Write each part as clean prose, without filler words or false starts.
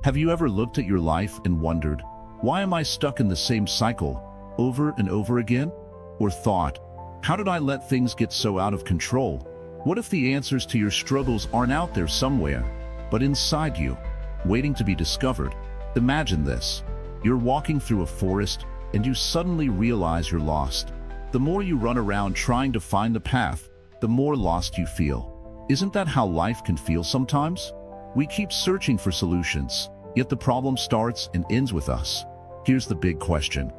Have you ever looked at your life and wondered, why am I stuck in the same cycle over and over again? Or thought, how did I let things get so out of control? What if the answers to your struggles aren't out there somewhere, but inside you, waiting to be discovered? Imagine this. You're walking through a forest and you suddenly realize you're lost. The more you run around trying to find the path, the more lost you feel. Isn't that how life can feel sometimes? We keep searching for solutions, yet the problem starts and ends with us. Here's the big question.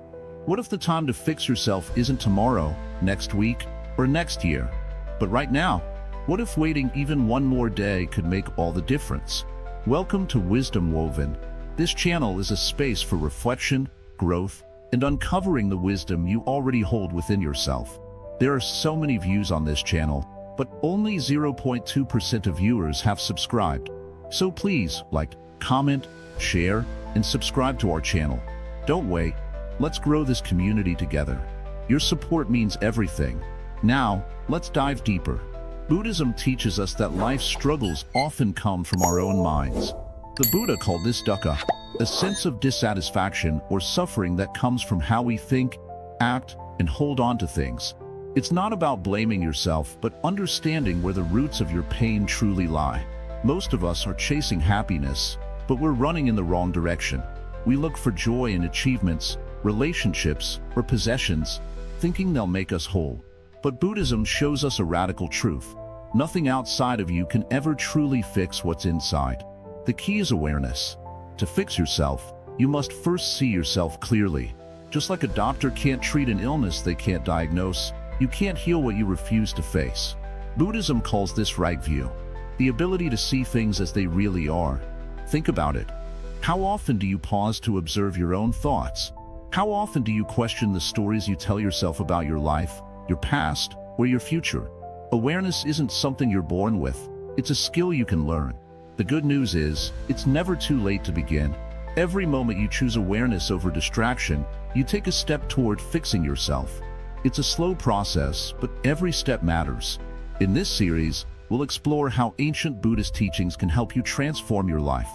What if the time to fix yourself isn't tomorrow, next week, or next year, but right now? What if waiting even one more day could make all the difference? Welcome to Wisdom Woven. This channel is a space for reflection, growth, and uncovering the wisdom you already hold within yourself. There are so many views on this channel, but only 0.2% of viewers have subscribed. So please like, comment, share, and subscribe to our channel. Don't wait. Let's grow this community together. Your support means everything. Now, let's dive deeper. Buddhism teaches us that life's struggles often come from our own minds. The Buddha called this dukkha, a sense of dissatisfaction or suffering that comes from how we think, act, and hold on to things. It's not about blaming yourself, but understanding where the roots of your pain truly lie. Most of us are chasing happiness, but we're running in the wrong direction. We look for joy in achievements, relationships, or possessions, thinking they'll make us whole. But Buddhism shows us a radical truth. Nothing outside of you can ever truly fix what's inside. The key is awareness. To fix yourself, you must first see yourself clearly. Just like a doctor can't treat an illness they can't diagnose, you can't heal what you refuse to face. Buddhism calls this right view, the ability to see things as they really are. Think about it. How often do you pause to observe your own thoughts? How often do you question the stories you tell yourself about your life, your past, or your future? Awareness isn't something you're born with. It's a skill you can learn. The good news is, it's never too late to begin. Every moment you choose awareness over distraction, you take a step toward fixing yourself. It's a slow process, but every step matters. In this series, we'll explore how ancient Buddhist teachings can help you transform your life.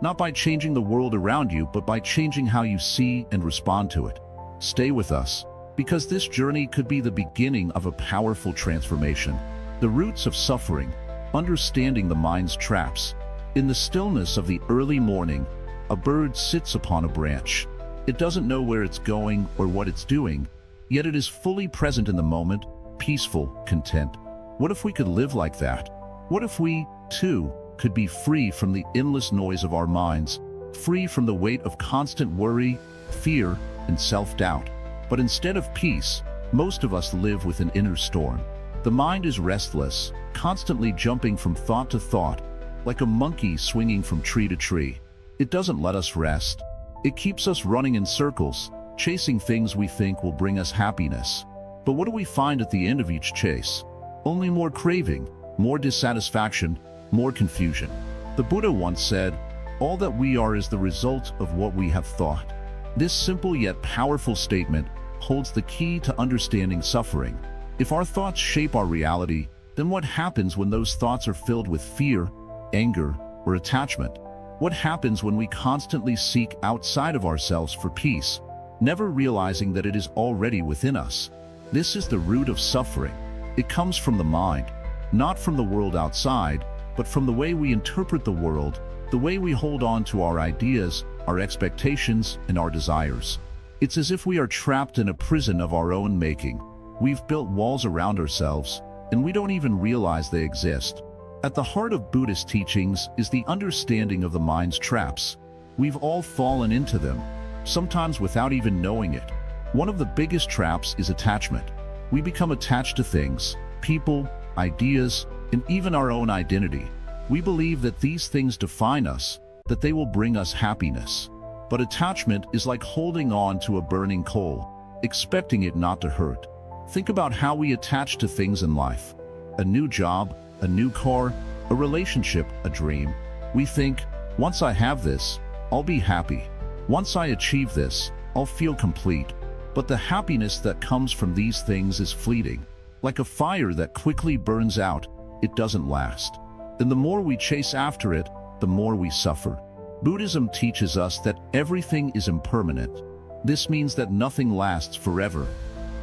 Not by changing the world around you, but by changing how you see and respond to it. Stay with us, because this journey could be the beginning of a powerful transformation. The roots of suffering, understanding the mind's traps. In the stillness of the early morning, a bird sits upon a branch. It doesn't know where it's going or what it's doing, yet it is fully present in the moment, peaceful, content. What if we could live like that? What if we, too, could be free from the endless noise of our minds, free from the weight of constant worry, fear, and self-doubt? But instead of peace, most of us live with an inner storm. The mind is restless, constantly jumping from thought to thought, like a monkey swinging from tree to tree. It doesn't let us rest. It keeps us running in circles, chasing things we think will bring us happiness. But what do we find at the end of each chase? Only more craving, more dissatisfaction, more confusion. The Buddha once said, "All that we are is the result of what we have thought." This simple yet powerful statement holds the key to understanding suffering. If our thoughts shape our reality, then what happens when those thoughts are filled with fear, anger, or attachment? What happens when we constantly seek outside of ourselves for peace, never realizing that it is already within us? This is the root of suffering. It comes from the mind, not from the world outside, but from the way we interpret the world, the way we hold on to our ideas, our expectations, and our desires. It's as if we are trapped in a prison of our own making. We've built walls around ourselves, and we don't even realize they exist. At the heart of Buddhist teachings is the understanding of the mind's traps. We've all fallen into them, sometimes without even knowing it. One of the biggest traps is attachment. We become attached to things, people, ideas, and even our own identity. We believe that these things define us, that they will bring us happiness. But attachment is like holding on to a burning coal, expecting it not to hurt. Think about how we attach to things in life. A new job, a new car, a relationship, a dream. We think, once I have this, I'll be happy. Once I achieve this, I'll feel complete. But the happiness that comes from these things is fleeting. Like a fire that quickly burns out, it doesn't last. And the more we chase after it, the more we suffer. Buddhism teaches us that everything is impermanent. This means that nothing lasts forever.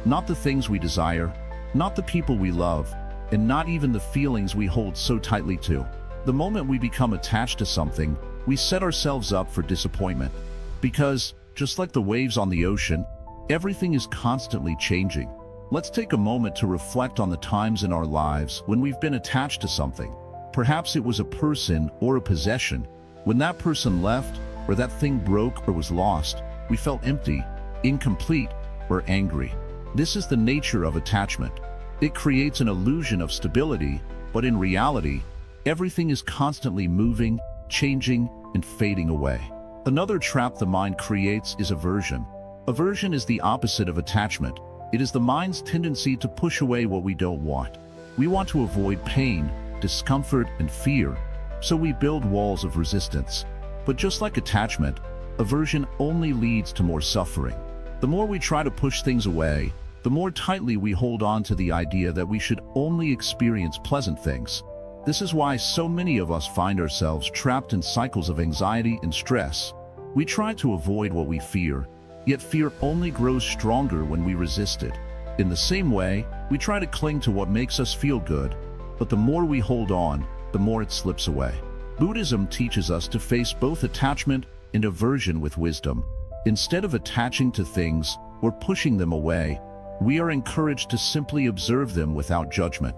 Not the things we desire, not the people we love, and not even the feelings we hold so tightly to. The moment we become attached to something, we set ourselves up for disappointment. Because, just like the waves on the ocean, everything is constantly changing. Let's take a moment to reflect on the times in our lives when we've been attached to something. Perhaps it was a person or a possession. When that person left, or that thing broke or was lost, we felt empty, incomplete, or angry. This is the nature of attachment. It creates an illusion of stability, but in reality, everything is constantly moving, changing, and fading away. Another trap the mind creates is aversion. Aversion is the opposite of attachment. It is the mind's tendency to push away what we don't want. We want to avoid pain, discomfort, and fear, so we build walls of resistance. But just like attachment, aversion only leads to more suffering. The more we try to push things away, the more tightly we hold on to the idea that we should only experience pleasant things. This is why so many of us find ourselves trapped in cycles of anxiety and stress. We try to avoid what we fear, yet fear only grows stronger when we resist it. In the same way, we try to cling to what makes us feel good, but the more we hold on, the more it slips away. Buddhism teaches us to face both attachment and aversion with wisdom. Instead of attaching to things or pushing them away, we are encouraged to simply observe them without judgment.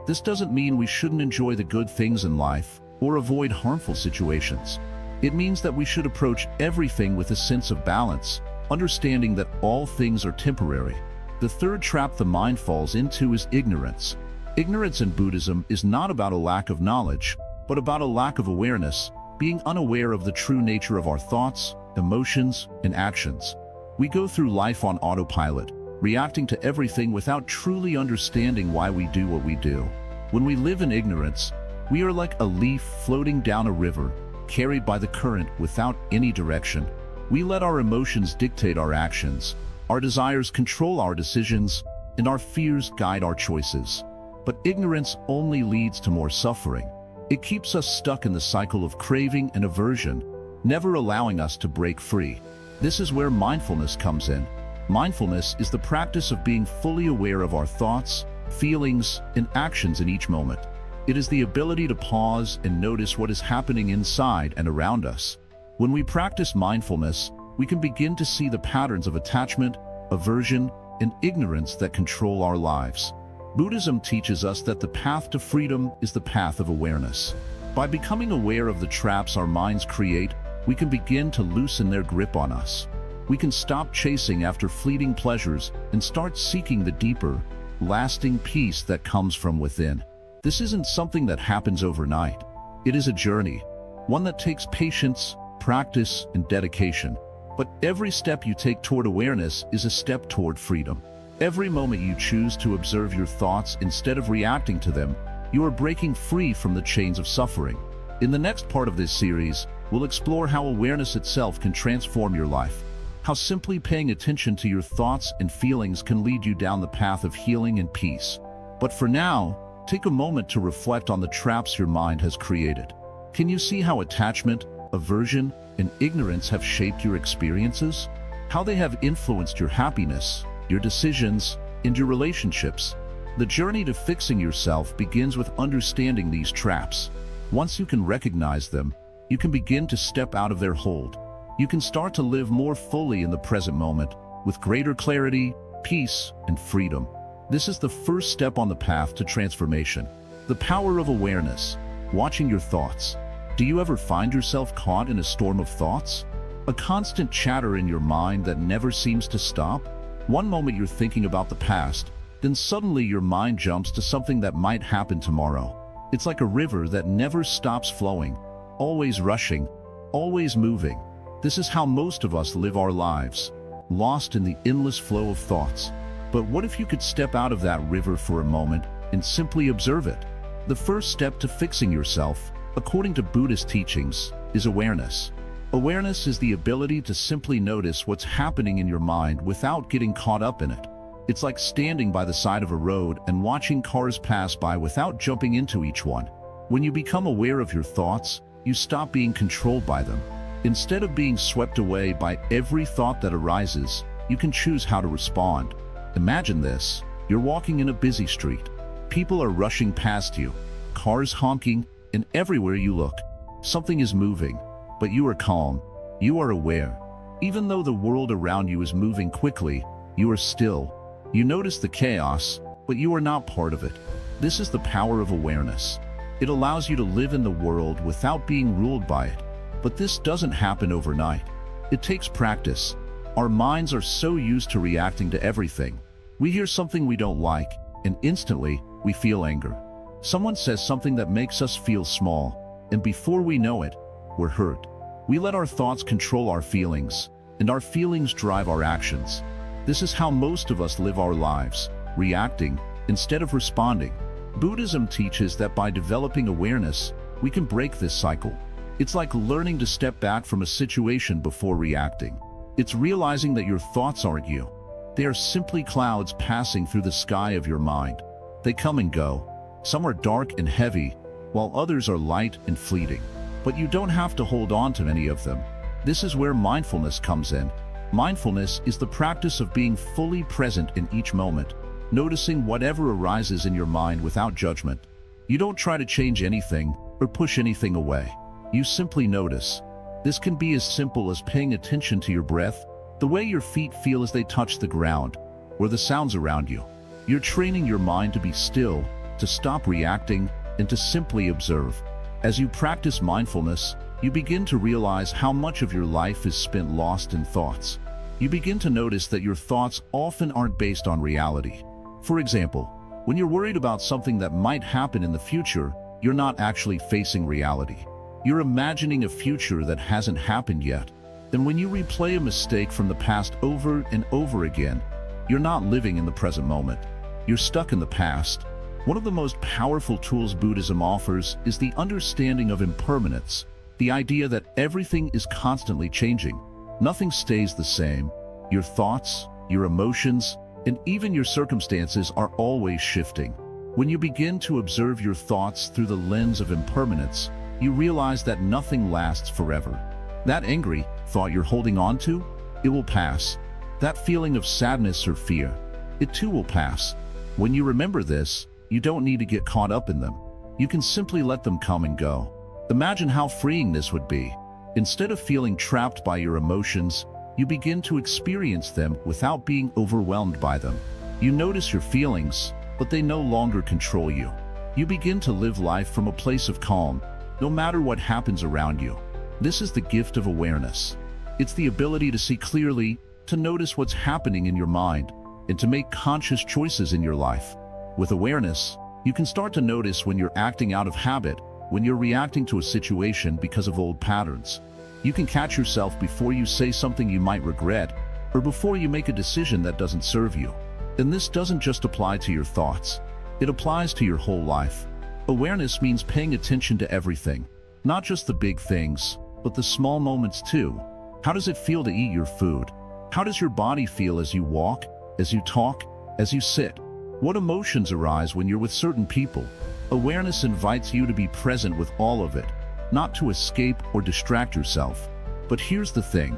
This doesn't mean we shouldn't enjoy the good things in life or avoid harmful situations. It means that we should approach everything with a sense of balance, understanding that all things are temporary. The third trap the mind falls into is ignorance. Ignorance in Buddhism is not about a lack of knowledge, but about a lack of awareness, being unaware of the true nature of our thoughts, emotions, and actions. We go through life on autopilot, reacting to everything without truly understanding why we do what we do. When we live in ignorance, we are like a leaf floating down a river, carried by the current without any direction. We let our emotions dictate our actions, our desires control our decisions, and our fears guide our choices. But ignorance only leads to more suffering. It keeps us stuck in the cycle of craving and aversion, never allowing us to break free. This is where mindfulness comes in. Mindfulness is the practice of being fully aware of our thoughts, feelings, and actions in each moment. It is the ability to pause and notice what is happening inside and around us. When we practice mindfulness, we can begin to see the patterns of attachment, aversion, and ignorance that control our lives. Buddhism teaches us that the path to freedom is the path of awareness. By becoming aware of the traps our minds create, we can begin to loosen their grip on us. We can stop chasing after fleeting pleasures and start seeking the deeper, lasting peace that comes from within. This isn't something that happens overnight. It is a journey, one that takes patience, practice, and dedication. But every step you take toward awareness is a step toward freedom. Every moment you choose to observe your thoughts instead of reacting to them, you are breaking free from the chains of suffering. In the next part of this series, we'll explore how awareness itself can transform your life, how simply paying attention to your thoughts and feelings can lead you down the path of healing and peace. But for now, take a moment to reflect on the traps your mind has created. Can you see how attachment, aversion, and ignorance have shaped your experiences? How they have influenced your happiness, your decisions, and your relationships? The journey to fixing yourself begins with understanding these traps. Once you can recognize them, you can begin to step out of their hold. You can start to live more fully in the present moment, with greater clarity, peace, and freedom. This is the first step on the path to transformation. The power of awareness, watching your thoughts. Do you ever find yourself caught in a storm of thoughts? A constant chatter in your mind that never seems to stop? One moment you're thinking about the past, then suddenly your mind jumps to something that might happen tomorrow. It's like a river that never stops flowing, always rushing, always moving. This is how most of us live our lives, lost in the endless flow of thoughts. But what if you could step out of that river for a moment and simply observe it? The first step to fixing yourself, according to Buddhist teachings, is awareness. Awareness is the ability to simply notice what's happening in your mind without getting caught up in it. It's like standing by the side of a road and watching cars pass by without jumping into each one. When you become aware of your thoughts, you stop being controlled by them. Instead of being swept away by every thought that arises, you can choose how to respond. Imagine this. You're walking in a busy street. People are rushing past you, cars honking, and everywhere you look, something is moving. But you are calm. You are aware. Even though the world around you is moving quickly, you are still. You notice the chaos, but you are not part of it. This is the power of awareness. It allows you to live in the world without being ruled by it. But this doesn't happen overnight. It takes practice. Our minds are so used to reacting to everything. We hear something we don't like, and instantly, we feel anger. Someone says something that makes us feel small, and before we know it, we're hurt. We let our thoughts control our feelings, and our feelings drive our actions. This is how most of us live our lives, reacting instead of responding. Buddhism teaches that by developing awareness, we can break this cycle. It's like learning to step back from a situation before reacting. It's realizing that your thoughts aren't you. They are simply clouds passing through the sky of your mind. They come and go. Some are dark and heavy, while others are light and fleeting. But you don't have to hold on to any of them. This is where mindfulness comes in. Mindfulness is the practice of being fully present in each moment, noticing whatever arises in your mind without judgment. You don't try to change anything or push anything away. You simply notice. This can be as simple as paying attention to your breath, the way your feet feel as they touch the ground, or the sounds around you. You're training your mind to be still, to stop reacting, and to simply observe. As you practice mindfulness, you begin to realize how much of your life is spent lost in thoughts. You begin to notice that your thoughts often aren't based on reality. For example, when you're worried about something that might happen in the future, you're not actually facing reality. You're imagining a future that hasn't happened yet. And when you replay a mistake from the past over and over again, you're not living in the present moment. You're stuck in the past. One of the most powerful tools Buddhism offers is the understanding of impermanence, the idea that everything is constantly changing. Nothing stays the same. Your thoughts, your emotions, and even your circumstances are always shifting. When you begin to observe your thoughts through the lens of impermanence, you realize that nothing lasts forever. That angry thought you're holding on to, it will pass. That feeling of sadness or fear, it too will pass. When you remember this, you don't need to get caught up in them. You can simply let them come and go. Imagine how freeing this would be. Instead of feeling trapped by your emotions, you begin to experience them without being overwhelmed by them. You notice your feelings, but they no longer control you. You begin to live life from a place of calm, no matter what happens around you. This is the gift of awareness. It's the ability to see clearly, to notice what's happening in your mind, and to make conscious choices in your life. With awareness, you can start to notice when you're acting out of habit, when you're reacting to a situation because of old patterns. You can catch yourself before you say something you might regret, or before you make a decision that doesn't serve you. And this doesn't just apply to your thoughts. It applies to your whole life. Awareness means paying attention to everything, not just the big things, but the small moments too. How does it feel to eat your food? How does your body feel as you walk, as you talk, as you sit? What emotions arise when you're with certain people? Awareness invites you to be present with all of it, not to escape or distract yourself. But here's the thing.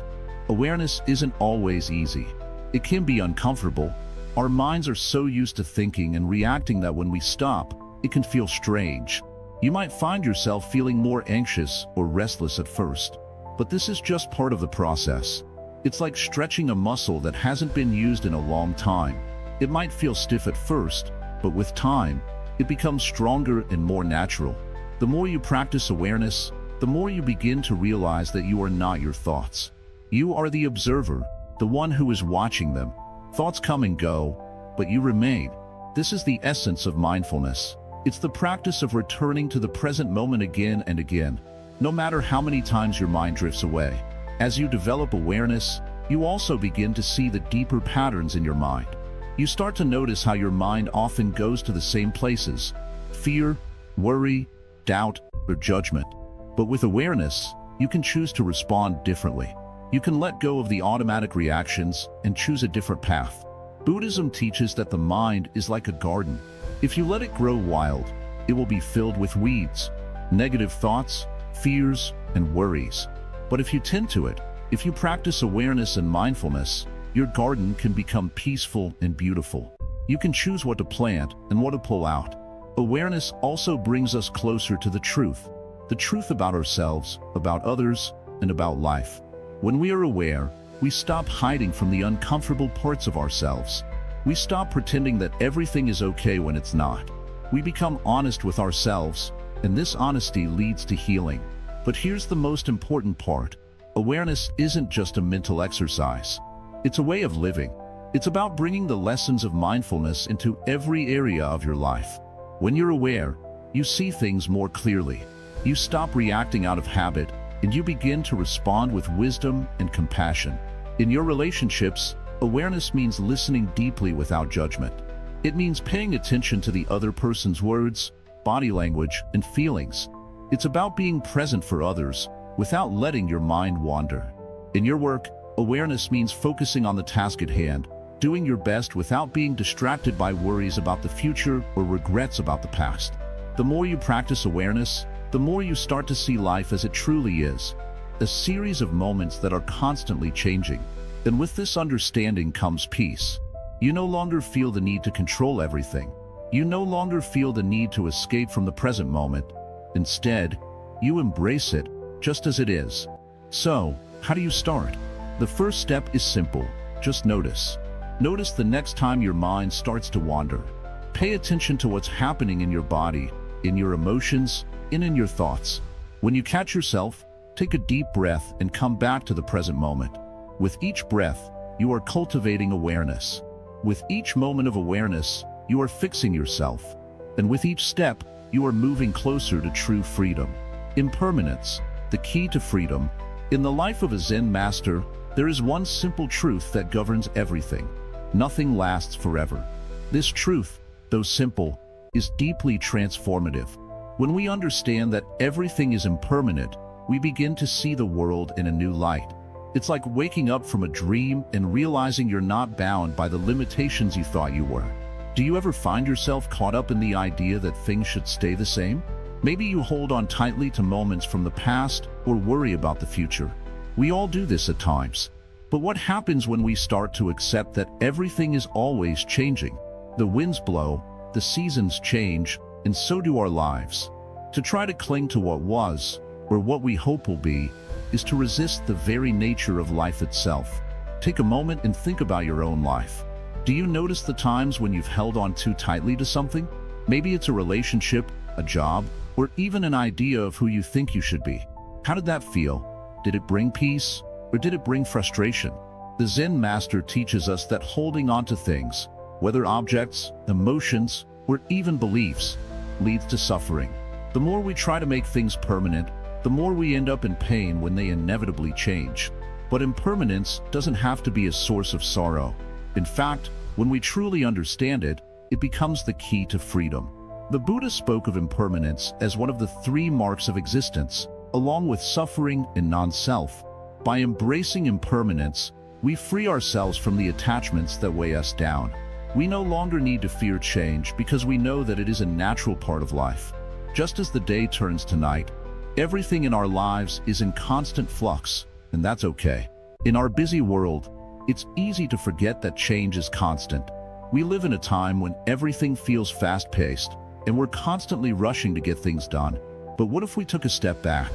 Awareness isn't always easy. It can be uncomfortable. Our minds are so used to thinking and reacting that when we stop, it can feel strange. You might find yourself feeling more anxious or restless at first. But this is just part of the process. It's like stretching a muscle that hasn't been used in a long time. It might feel stiff at first, but with time, it becomes stronger and more natural. The more you practice awareness, the more you begin to realize that you are not your thoughts. You are the observer, the one who is watching them. Thoughts come and go, but you remain. This is the essence of mindfulness. It's the practice of returning to the present moment again and again, no matter how many times your mind drifts away. As you develop awareness, you also begin to see the deeper patterns in your mind. You start to notice how your mind often goes to the same places: fear, worry, doubt, or judgment. But with awareness, you can choose to respond differently. You can let go of the automatic reactions and choose a different path. Buddhism teaches that the mind is like a garden. If you let it grow wild, it will be filled with weeds, negative thoughts, fears, and worries. But if you tend to it, if you practice awareness and mindfulness, your garden can become peaceful and beautiful. You can choose what to plant and what to pull out. Awareness also brings us closer to the truth about ourselves, about others, and about life. When we are aware, we stop hiding from the uncomfortable parts of ourselves. We stop pretending that everything is okay when it's not. We become honest with ourselves, and this honesty leads to healing. But here's the most important part. Awareness isn't just a mental exercise. It's a way of living. It's about bringing the lessons of mindfulness into every area of your life. When you're aware, you see things more clearly. You stop reacting out of habit, and you begin to respond with wisdom and compassion. In your relationships, awareness means listening deeply without judgment. It means paying attention to the other person's words, body language, and feelings. It's about being present for others without letting your mind wander. In your work, awareness means focusing on the task at hand, doing your best without being distracted by worries about the future or regrets about the past. The more you practice awareness, the more you start to see life as it truly is, a series of moments that are constantly changing. And with this understanding comes peace. You no longer feel the need to control everything. You no longer feel the need to escape from the present moment. Instead, you embrace it just as it is. So, how do you start? The first step is simple. Just notice. Notice the next time your mind starts to wander. Pay attention to what's happening in your body, in your emotions, and in your thoughts. When you catch yourself, take a deep breath and come back to the present moment. With each breath, you are cultivating awareness. With each moment of awareness, you are fixing yourself. And with each step, you are moving closer to true freedom. Impermanence, the key to freedom. In the life of a Zen master, there is one simple truth that governs everything. Nothing lasts forever. This truth, though simple, is deeply transformative. When we understand that everything is impermanent, we begin to see the world in a new light. It's like waking up from a dream and realizing you're not bound by the limitations you thought you were. Do you ever find yourself caught up in the idea that things should stay the same? Maybe you hold on tightly to moments from the past or worry about the future. We all do this at times. But what happens when we start to accept that everything is always changing? The winds blow, the seasons change, and so do our lives. To try to cling to what was, or what we hope will be, is to resist the very nature of life itself. Take a moment and think about your own life. Do you notice the times when you've held on too tightly to something? Maybe it's a relationship, a job, or even an idea of who you think you should be. How did that feel? Did it bring peace, or did it bring frustration? The Zen master teaches us that holding on to things, whether objects, emotions, or even beliefs, leads to suffering. The more we try to make things permanent, the more we end up in pain when they inevitably change. But impermanence doesn't have to be a source of sorrow. In fact, when we truly understand it, it becomes the key to freedom. The Buddha spoke of impermanence as one of the 3 marks of existence, along with suffering and non-self. By embracing impermanence, we free ourselves from the attachments that weigh us down. We no longer need to fear change because we know that it is a natural part of life. Just as the day turns to night, everything in our lives is in constant flux, and that's okay. In our busy world, it's easy to forget that change is constant. We live in a time when everything feels fast-paced, and we're constantly rushing to get things done. But what if we took a step back?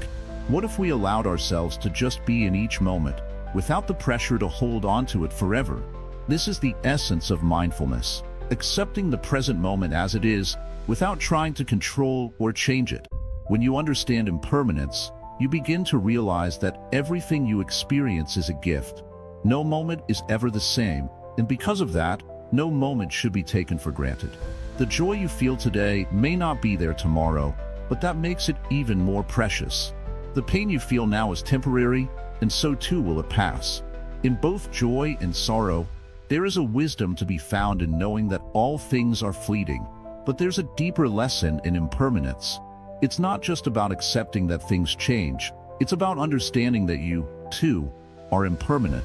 What if we allowed ourselves to just be in each moment, without the pressure to hold on to it forever? This is the essence of mindfulness, accepting the present moment as it is, without trying to control or change it. When you understand impermanence, you begin to realize that everything you experience is a gift. No moment is ever the same, and because of that, no moment should be taken for granted. The joy you feel today may not be there tomorrow, but that makes it even more precious. The pain you feel now is temporary, and so too will it pass. In both joy and sorrow, there is a wisdom to be found in knowing that all things are fleeting, but there's a deeper lesson in impermanence. It's not just about accepting that things change, it's about understanding that you, too, are impermanent.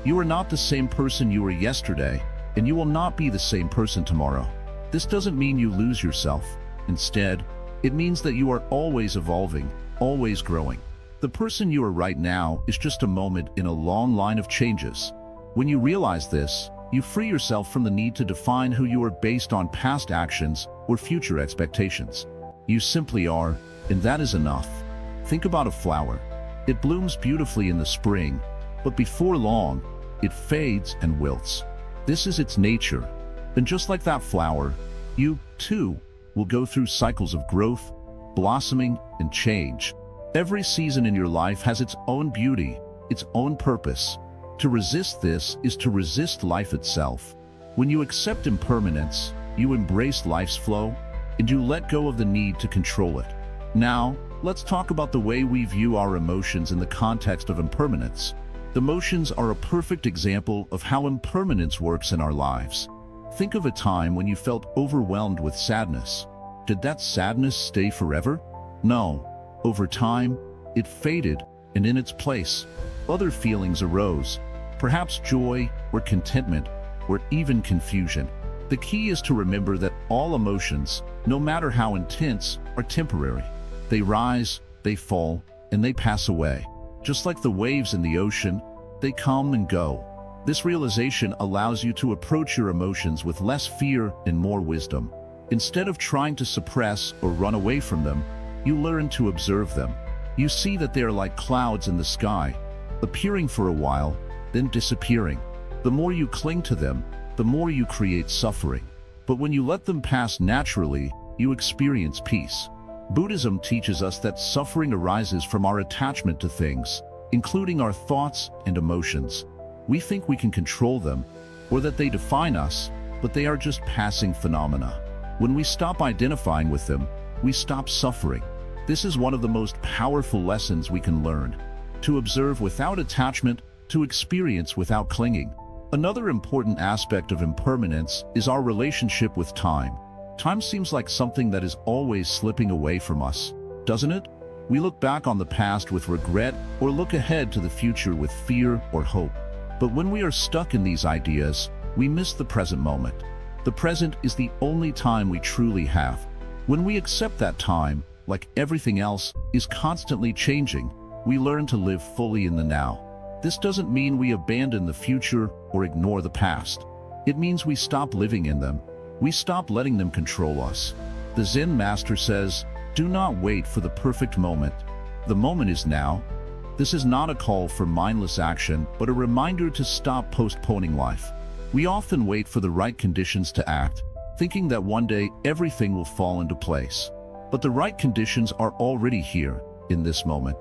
You are not the same person you were yesterday, and you will not be the same person tomorrow. This doesn't mean you lose yourself. Instead, it means that you are always evolving, always growing. The person you are right now is just a moment in a long line of changes. When you realize this, you free yourself from the need to define who you are based on past actions or future expectations. You simply are, and that is enough. Think about a flower. It blooms beautifully in the spring, but before long, it fades and wilts. This is its nature. And just like that flower, you, too, will go through cycles of growth, blossoming, and change. Every season in your life has its own beauty, its own purpose. To resist this is to resist life itself. When you accept impermanence, you embrace life's flow, and you let go of the need to control it. Now, let's talk about the way we view our emotions in the context of impermanence. Emotions are a perfect example of how impermanence works in our lives. Think of a time when you felt overwhelmed with sadness. Did that sadness stay forever? No. Over time, it faded, and in its place, other feelings arose. Perhaps joy, or contentment, or even confusion. The key is to remember that all emotions, no matter how intense, are temporary. They rise, they fall, and they pass away. Just like the waves in the ocean, they come and go. This realization allows you to approach your emotions with less fear and more wisdom. Instead of trying to suppress or run away from them, you learn to observe them. You see that they are like clouds in the sky, appearing for a while, then disappearing. The more you cling to them, the more you create suffering. But when you let them pass naturally, you experience peace. Buddhism teaches us that suffering arises from our attachment to things, including our thoughts and emotions. We think we can control them, or that they define us, but they are just passing phenomena. When we stop identifying with them, we stop suffering. This is one of the most powerful lessons we can learn. To observe without attachment, to experience without clinging. Another important aspect of impermanence is our relationship with time. Time seems like something that is always slipping away from us, doesn't it? We look back on the past with regret or look ahead to the future with fear or hope. But when we are stuck in these ideas, we miss the present moment. The present is the only time we truly have. When we accept that time, like everything else, is constantly changing, we learn to live fully in the now. This doesn't mean we abandon the future or ignore the past. It means we stop living in them. We stop letting them control us. The Zen master says, "Do not wait for the perfect moment. The moment is now." This is not a call for mindless action, but a reminder to stop postponing life. We often wait for the right conditions to act, thinking that one day everything will fall into place. But the right conditions are already here, in this moment.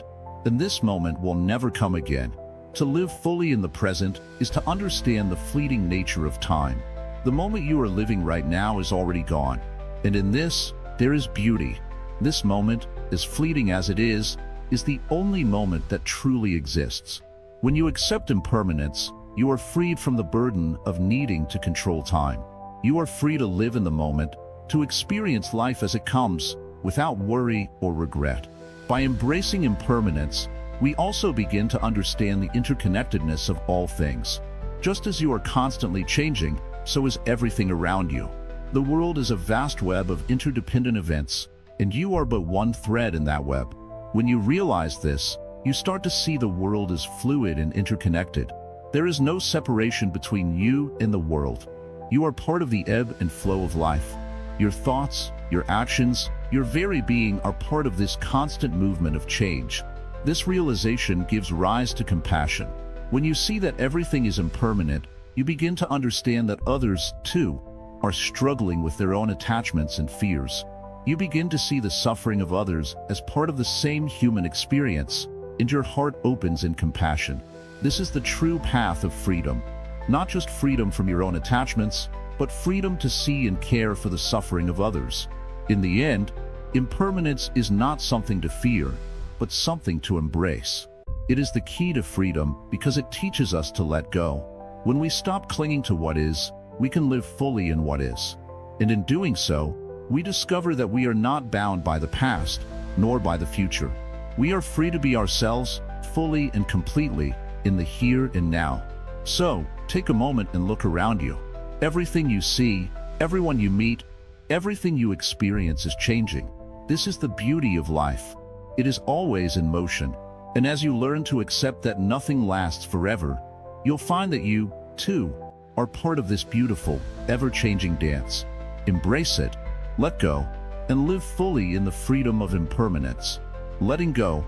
And this moment will never come again. To live fully in the present is to understand the fleeting nature of time. The moment you are living right now is already gone. And in this, there is beauty. This moment, as fleeting as it is the only moment that truly exists. When you accept impermanence, you are freed from the burden of needing to control time. You are free to live in the moment, to experience life as it comes, without worry or regret. By embracing impermanence, we also begin to understand the interconnectedness of all things. Just as you are constantly changing, so is everything around you. The world is a vast web of interdependent events, and you are but one thread in that web. When you realize this, you start to see the world as fluid and interconnected. There is no separation between you and the world. You are part of the ebb and flow of life. Your thoughts, your actions, your very being are part of this constant movement of change. This realization gives rise to compassion. When you see that everything is impermanent, you begin to understand that others, too, are struggling with their own attachments and fears. You begin to see the suffering of others as part of the same human experience, and your heart opens in compassion. This is the true path of freedom. Not just freedom from your own attachments, but freedom to see and care for the suffering of others. In the end, impermanence is not something to fear, but something to embrace. It is the key to freedom because it teaches us to let go. When we stop clinging to what is, we can live fully in what is. And in doing so, we discover that we are not bound by the past, nor by the future. We are free to be ourselves, fully and completely, in the here and now. So, take a moment and look around you. Everything you see, everyone you meet, everything you experience is changing. This is the beauty of life. It is always in motion. And as you learn to accept that nothing lasts forever, you'll find that you, too, are part of this beautiful, ever-changing dance. Embrace it, let go, and live fully in the freedom of impermanence. Letting go,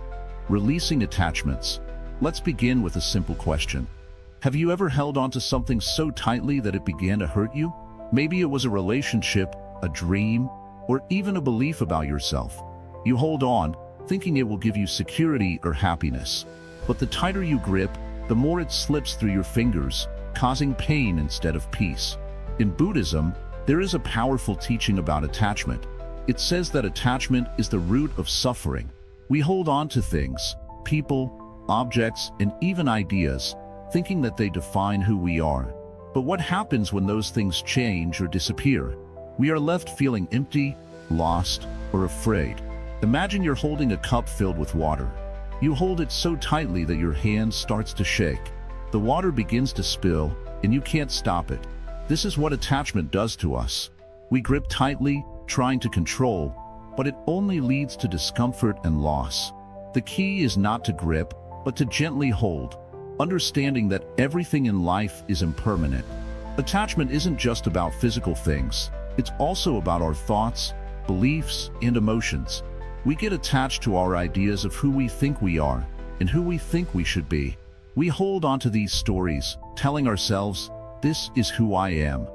releasing attachments. Let's begin with a simple question. Have you ever held on to something so tightly that it began to hurt you? Maybe it was a relationship, a dream, or even a belief about yourself. You hold on, thinking it will give you security or happiness. But the tighter you grip, the more it slips through your fingers, causing pain instead of peace. In Buddhism, there is a powerful teaching about attachment. It says that attachment is the root of suffering. We hold on to things, people, objects, and even ideas, thinking that they define who we are. But what happens when those things change or disappear? We are left feeling empty, lost, or afraid. Imagine you're holding a cup filled with water. You hold it so tightly that your hand starts to shake. The water begins to spill, and you can't stop it. This is what attachment does to us. We grip tightly, trying to control, but it only leads to discomfort and loss. The key is not to grip, but to gently hold, understanding that everything in life is impermanent. Attachment isn't just about physical things. It's also about our thoughts, beliefs, and emotions. We get attached to our ideas of who we think we are and who we think we should be. We hold on to these stories, telling ourselves, "This is who I am."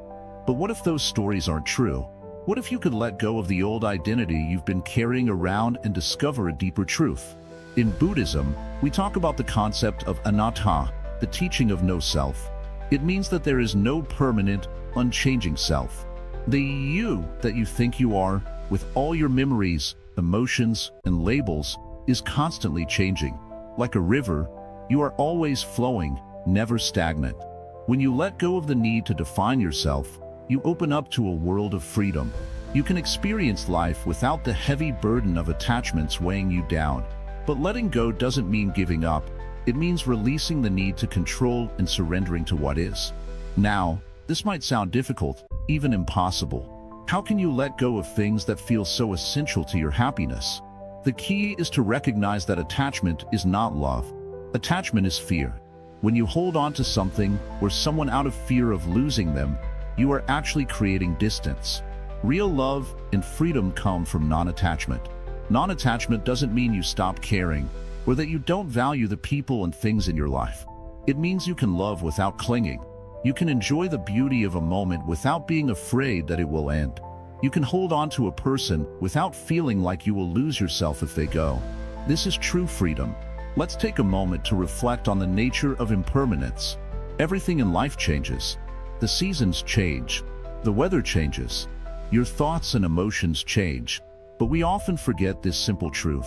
But what if those stories aren't true? What if you could let go of the old identity you've been carrying around and discover a deeper truth? In Buddhism, we talk about the concept of anatta, the teaching of no self. It means that there is no permanent, unchanging self. The you that you think you are, with all your memories, emotions, and labels, is constantly changing. Like a river, you are always flowing, never stagnant. When you let go of the need to define yourself, you open up to a world of freedom. You can experience life without the heavy burden of attachments weighing you down. But letting go doesn't mean giving up. It means releasing the need to control and surrendering to what is. Now, this might sound difficult, even impossible. How can you let go of things that feel so essential to your happiness? The key is to recognize that attachment is not love. Attachment is fear. When you hold on to something or someone out of fear of losing them, you are actually creating distance. Real love and freedom come from non-attachment. Non-attachment doesn't mean you stop caring or that you don't value the people and things in your life. It means you can love without clinging. You can enjoy the beauty of a moment without being afraid that it will end. You can hold on to a person without feeling like you will lose yourself if they go. This is true freedom. Let's take a moment to reflect on the nature of impermanence. Everything in life changes. The seasons change. The weather changes. Your thoughts and emotions change. But we often forget this simple truth.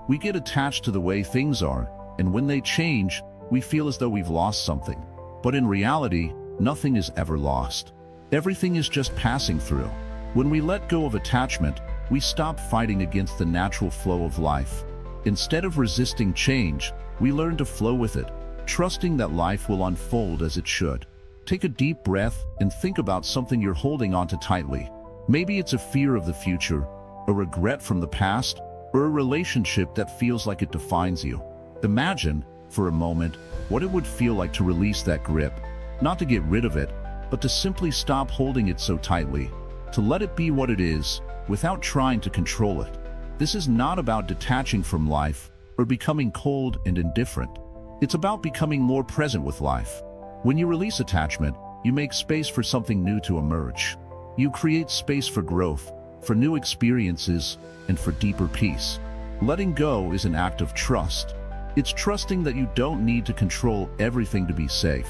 We get attached to the way things are, and when they change, we feel as though we've lost something. But in reality, nothing is ever lost. Everything is just passing through. When we let go of attachment, we stop fighting against the natural flow of life. Instead of resisting change, we learn to flow with it, trusting that life will unfold as it should. Take a deep breath and think about something you're holding on to tightly. Maybe it's a fear of the future, a regret from the past, or a relationship that feels like it defines you. Imagine, for a moment, what it would feel like to release that grip, not to get rid of it, but to simply stop holding it so tightly, to let it be what it is, without trying to control it. This is not about detaching from life or becoming cold and indifferent. It's about becoming more present with life. When you release attachment, you make space for something new to emerge. You create space for growth, for new experiences, and for deeper peace. Letting go is an act of trust. It's trusting that you don't need to control everything to be safe.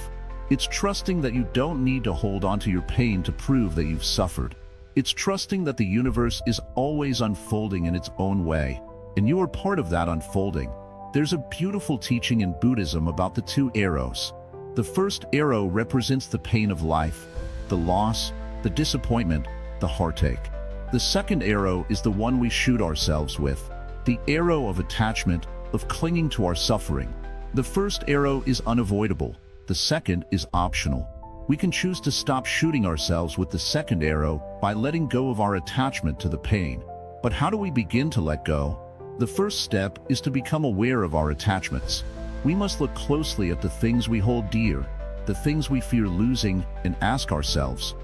It's trusting that you don't need to hold on to your pain to prove that you've suffered. It's trusting that the universe is always unfolding in its own way, and you are part of that unfolding. There's a beautiful teaching in Buddhism about the two arrows. The first arrow represents the pain of life, the loss, the disappointment, the heartache. The second arrow is the one we shoot ourselves with, the arrow of attachment, of clinging to our suffering. The first arrow is unavoidable, the second is optional. We can choose to stop shooting ourselves with the second arrow by letting go of our attachment to the pain. But how do we begin to let go? The first step is to become aware of our attachments. We must look closely at the things we hold dear, the things we fear losing, and ask ourselves,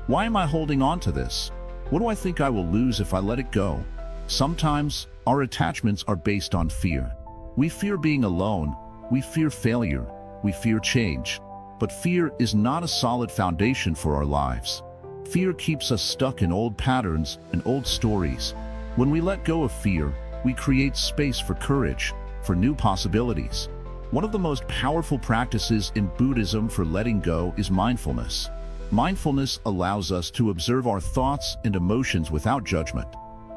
why am I holding on to this? What do I think I will lose if I let it go? Sometimes, our attachments are based on fear. We fear being alone, we fear failure, we fear change. But fear is not a solid foundation for our lives. Fear keeps us stuck in old patterns and old stories. When we let go of fear, we create space for courage, for new possibilities. One of the most powerful practices in Buddhism for letting go is mindfulness. Mindfulness allows us to observe our thoughts and emotions without judgment.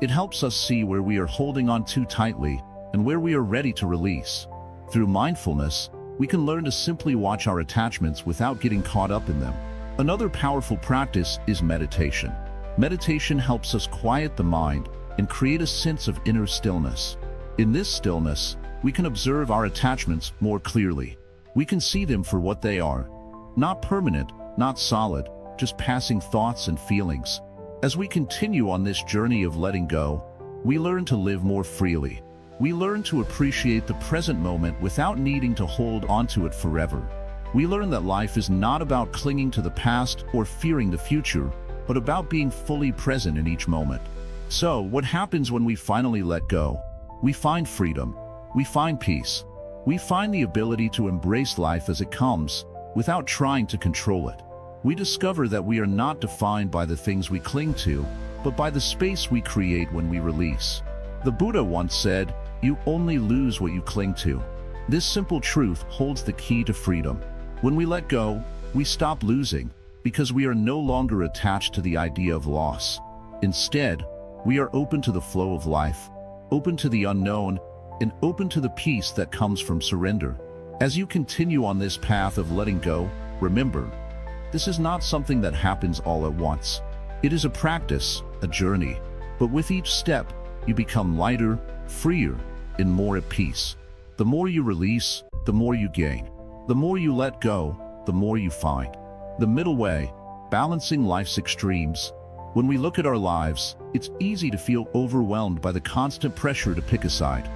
It helps us see where we are holding on too tightly and where we are ready to release. Through mindfulness, we can learn to simply watch our attachments without getting caught up in them. Another powerful practice is meditation. Meditation helps us quiet the mind and create a sense of inner stillness. In this stillness, we can observe our attachments more clearly. We can see them for what they are. Not permanent, not solid, just passing thoughts and feelings. As we continue on this journey of letting go, we learn to live more freely. We learn to appreciate the present moment without needing to hold onto it forever. We learn that life is not about clinging to the past or fearing the future, but about being fully present in each moment. So, what happens when we finally let go? We find freedom. We find peace. We find the ability to embrace life as it comes, without trying to control it. We discover that we are not defined by the things we cling to, but by the space we create when we release. The Buddha once said, "You only lose what you cling to." This simple truth holds the key to freedom. When we let go, we stop losing, because we are no longer attached to the idea of loss. Instead, we are open to the flow of life, open to the unknown, and open to the peace that comes from surrender. As you continue on this path of letting go, remember, this is not something that happens all at once. It is a practice, a journey, but with each step, you become lighter, freer, and more at peace. The more you release, the more you gain. The more you let go, the more you find. The middle way, balancing life's extremes. When we look at our lives, it's easy to feel overwhelmed by the constant pressure to pick a side.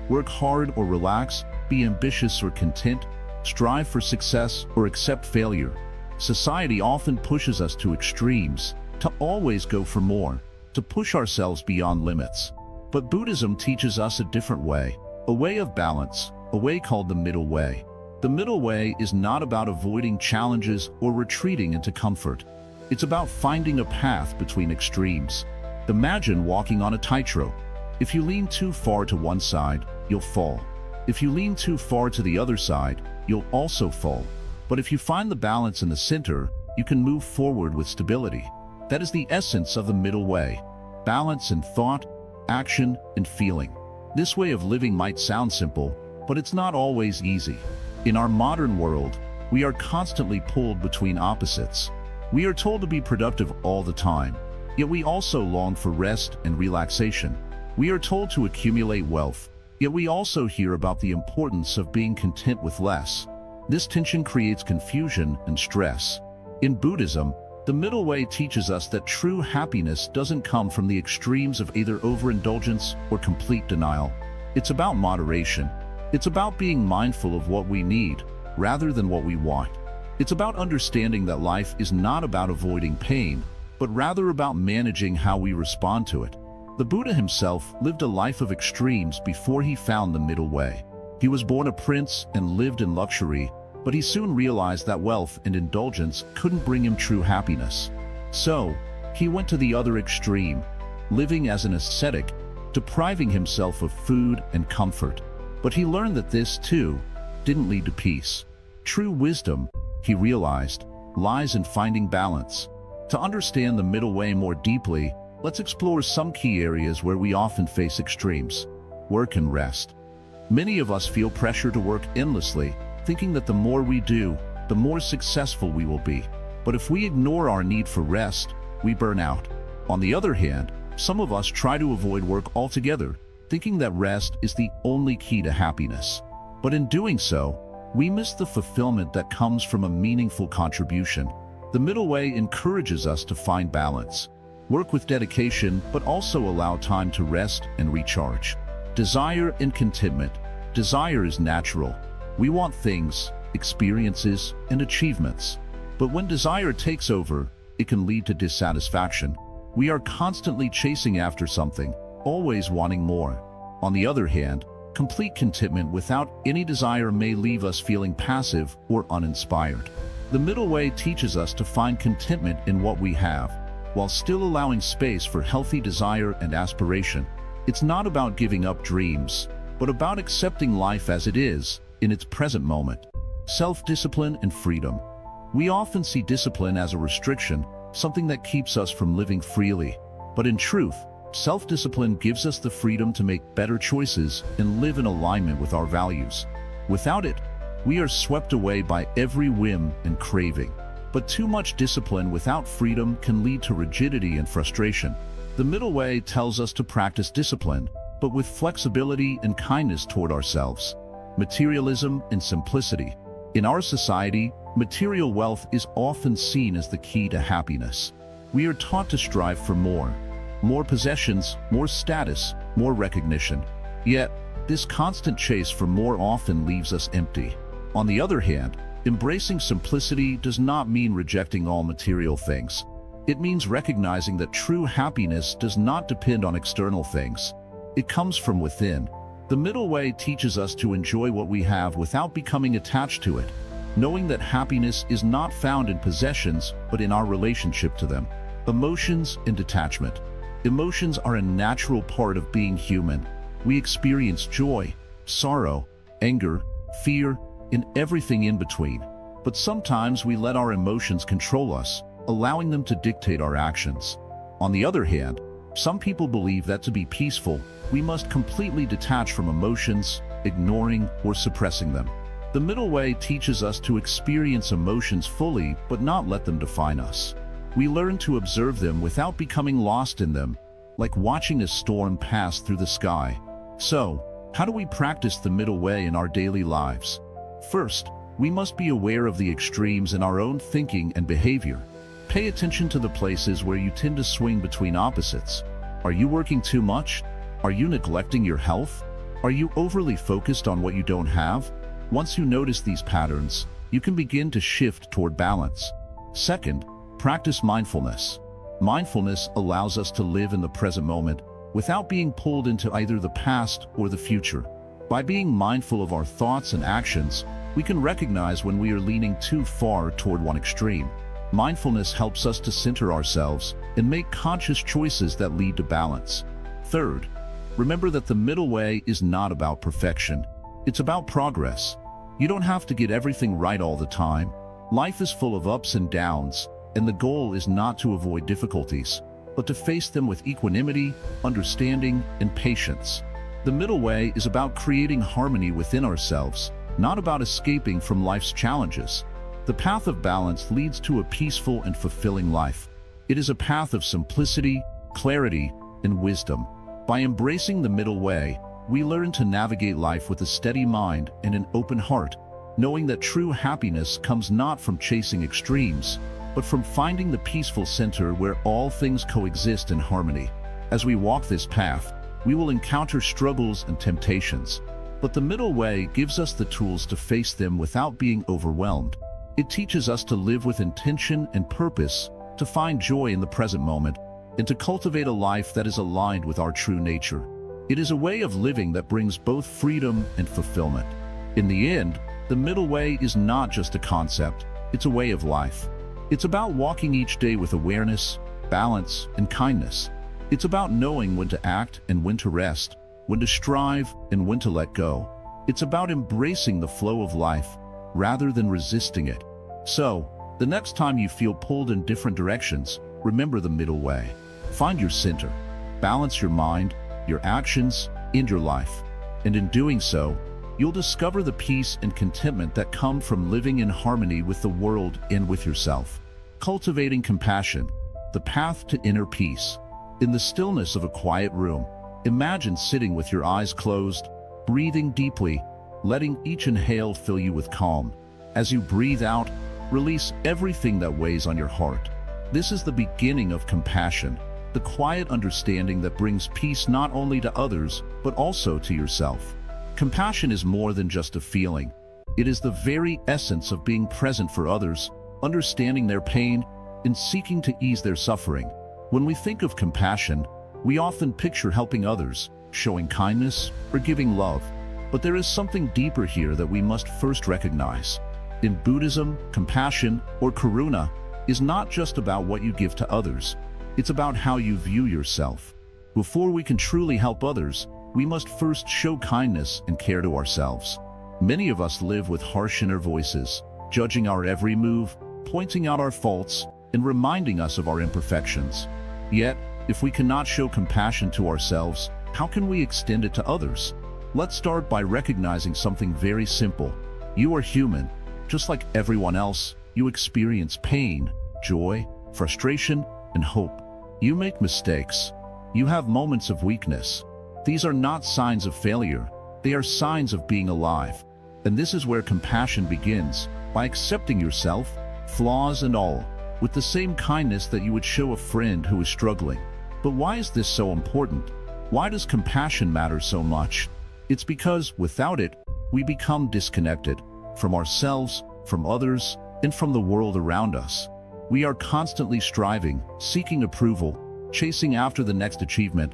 Work hard or relax, be ambitious or content, strive for success or accept failure. Society often pushes us to extremes, to always go for more, to push ourselves beyond limits. But Buddhism teaches us a different way, a way of balance, a way called the middle way. The middle way is not about avoiding challenges or retreating into comfort. It's about finding a path between extremes. Imagine walking on a tightrope. If you lean too far to one side, you'll fall. If you lean too far to the other side, you'll also fall. But if you find the balance in the center, you can move forward with stability. That is the essence of the middle way. Balance in thought, action, and feeling. This way of living might sound simple, but it's not always easy. In our modern world, we are constantly pulled between opposites. We are told to be productive all the time, yet we also long for rest and relaxation. We are told to accumulate wealth, yet we also hear about the importance of being content with less. This tension creates confusion and stress. In Buddhism, the middle way teaches us that true happiness doesn't come from the extremes of either overindulgence or complete denial. It's about moderation. It's about being mindful of what we need, rather than what we want. It's about understanding that life is not about avoiding pain, but rather about managing how we respond to it. The Buddha himself lived a life of extremes before he found the middle way. He was born a prince and lived in luxury, but he soon realized that wealth and indulgence couldn't bring him true happiness. So, he went to the other extreme, living as an ascetic, depriving himself of food and comfort. But he learned that this, too, didn't lead to peace. True wisdom, he realized, lies in finding balance. To understand the middle way more deeply, let's explore some key areas where we often face extremes. Work and rest. Many of us feel pressure to work endlessly, thinking that the more we do, the more successful we will be. But if we ignore our need for rest, we burn out. On the other hand, some of us try to avoid work altogether, thinking that rest is the only key to happiness. But in doing so, we miss the fulfillment that comes from a meaningful contribution. The middle way encourages us to find balance. Work with dedication, but also allow time to rest and recharge. Desire and contentment. Desire is natural. We want things, experiences, and achievements. But when desire takes over, it can lead to dissatisfaction. We are constantly chasing after something, always wanting more. On the other hand, complete contentment without any desire may leave us feeling passive or uninspired. The middle way teaches us to find contentment in what we have, while still allowing space for healthy desire and aspiration. It's not about giving up dreams, but about accepting life as it is, in its present moment. Self-discipline and freedom. We often see discipline as a restriction, something that keeps us from living freely. But in truth, self-discipline gives us the freedom to make better choices and live in alignment with our values. Without it, we are swept away by every whim and craving. But too much discipline without freedom can lead to rigidity and frustration. The middle way tells us to practice discipline, but with flexibility and kindness toward ourselves. Materialism and simplicity. In our society, material wealth is often seen as the key to happiness. We are taught to strive for more possessions, more status, more recognition. Yet, this constant chase for more often leaves us empty. On the other hand, embracing simplicity does not mean rejecting all material things. It means recognizing that true happiness does not depend on external things. It comes from within. The middle way teaches us to enjoy what we have without becoming attached to it, knowing that happiness is not found in possessions, but in our relationship to them. Emotions and detachment. Emotions are a natural part of being human. We experience joy, sorrow, anger, fear, and everything in between. But sometimes we let our emotions control us, allowing them to dictate our actions. On the other hand, some people believe that to be peaceful, we must completely detach from emotions, ignoring or suppressing them. The middle way teaches us to experience emotions fully, but not let them define us. We learn to observe them without becoming lost in them, like watching a storm pass through the sky. So, how do we practice the middle way in our daily lives? First, we must be aware of the extremes in our own thinking and behavior. Pay attention to the places where you tend to swing between opposites. Are you working too much? Are you neglecting your health? Are you overly focused on what you don't have? Once you notice these patterns, you can begin to shift toward balance. Second, practice mindfulness. Mindfulness allows us to live in the present moment without being pulled into either the past or the future. By being mindful of our thoughts and actions, we can recognize when we are leaning too far toward one extreme. Mindfulness helps us to center ourselves and make conscious choices that lead to balance. Third, remember that the middle way is not about perfection. It's about progress. You don't have to get everything right all the time. Life is full of ups and downs, and the goal is not to avoid difficulties, but to face them with equanimity, understanding, and patience. The middle way is about creating harmony within ourselves, not about escaping from life's challenges. The path of balance leads to a peaceful and fulfilling life. It is a path of simplicity, clarity, and wisdom. By embracing the middle way, we learn to navigate life with a steady mind and an open heart, knowing that true happiness comes not from chasing extremes, but from finding the peaceful center where all things coexist in harmony. As we walk this path, we will encounter struggles and temptations, but the middle way gives us the tools to face them without being overwhelmed. It teaches us to live with intention and purpose, to find joy in the present moment, and to cultivate a life that is aligned with our true nature. It is a way of living that brings both freedom and fulfillment. In the end, the middle way is not just a concept, it's a way of life. It's about walking each day with awareness, balance, and kindness. It's about knowing when to act and when to rest, when to strive and when to let go. It's about embracing the flow of life rather than resisting it. So, the next time you feel pulled in different directions, remember the middle way. Find your center, balance your mind, your actions, and your life. And in doing so, you'll discover the peace and contentment that come from living in harmony with the world and with yourself. Cultivating compassion, the path to inner peace. In the stillness of a quiet room, imagine sitting with your eyes closed, breathing deeply, letting each inhale fill you with calm. As you breathe out, release everything that weighs on your heart. This is the beginning of compassion, the quiet understanding that brings peace not only to others, but also to yourself. Compassion is more than just a feeling. It is the very essence of being present for others, understanding their pain, and seeking to ease their suffering. When we think of compassion, we often picture helping others, showing kindness, or giving love. But there is something deeper here that we must first recognize. In Buddhism, compassion, or karuna, is not just about what you give to others. It's about how you view yourself. Before we can truly help others, we must first show kindness and care to ourselves. Many of us live with harsh inner voices, judging our every move, pointing out our faults, and reminding us of our imperfections. Yet, if we cannot show compassion to ourselves, how can we extend it to others? Let's start by recognizing something very simple. You are human. Just like everyone else, you experience pain, joy, frustration, and hope. You make mistakes. You have moments of weakness. These are not signs of failure. They are signs of being alive. And this is where compassion begins, by accepting yourself, flaws and all, with the same kindness that you would show a friend who is struggling. But why is this so important? Why does compassion matter so much? It's because, without it, we become disconnected from ourselves, from others, and from the world around us. We are constantly striving, seeking approval, chasing after the next achievement,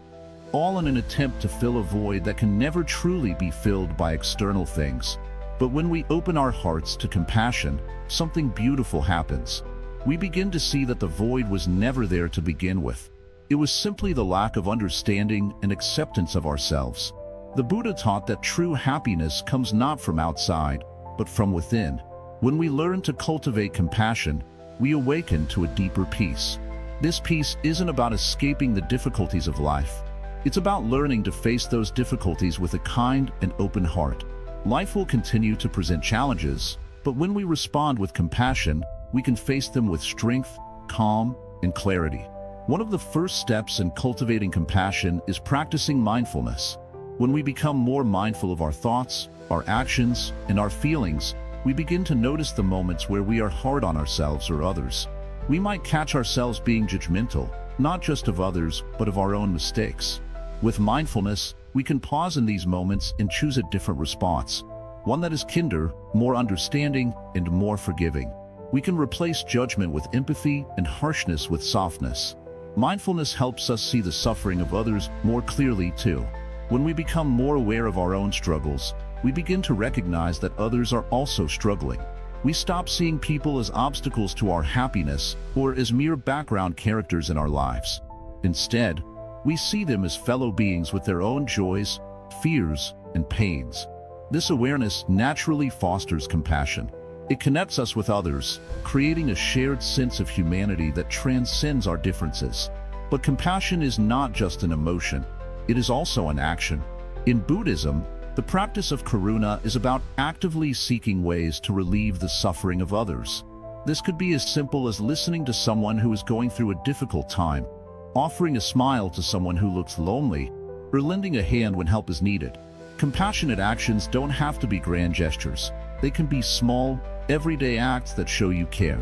all in an attempt to fill a void that can never truly be filled by external things. But when we open our hearts to compassion, something beautiful happens. We begin to see that the void was never there to begin with. It was simply the lack of understanding and acceptance of ourselves. The Buddha taught that true happiness comes not from outside, but from within. When we learn to cultivate compassion, we awaken to a deeper peace. This peace isn't about escaping the difficulties of life. It's about learning to face those difficulties with a kind and open heart. Life will continue to present challenges, but when we respond with compassion, we can face them with strength, calm, and clarity. One of the first steps in cultivating compassion is practicing mindfulness. When we become more mindful of our thoughts, our actions, and our feelings, we begin to notice the moments where we are hard on ourselves or others. We might catch ourselves being judgmental, not just of others, but of our own mistakes. With mindfulness, we can pause in these moments and choose a different response, one that is kinder, more understanding, and more forgiving. We can replace judgment with empathy and harshness with softness. Mindfulness helps us see the suffering of others more clearly too. When we become more aware of our own struggles, we begin to recognize that others are also struggling. We stop seeing people as obstacles to our happiness or as mere background characters in our lives. Instead, we see them as fellow beings with their own joys, fears, and pains. This awareness naturally fosters compassion. It connects us with others, creating a shared sense of humanity that transcends our differences. But compassion is not just an emotion, it is also an action. In Buddhism, the practice of karuna is about actively seeking ways to relieve the suffering of others. This could be as simple as listening to someone who is going through a difficult time, offering a smile to someone who looks lonely, or lending a hand when help is needed. Compassionate actions don't have to be grand gestures. They can be small, everyday acts that show you care.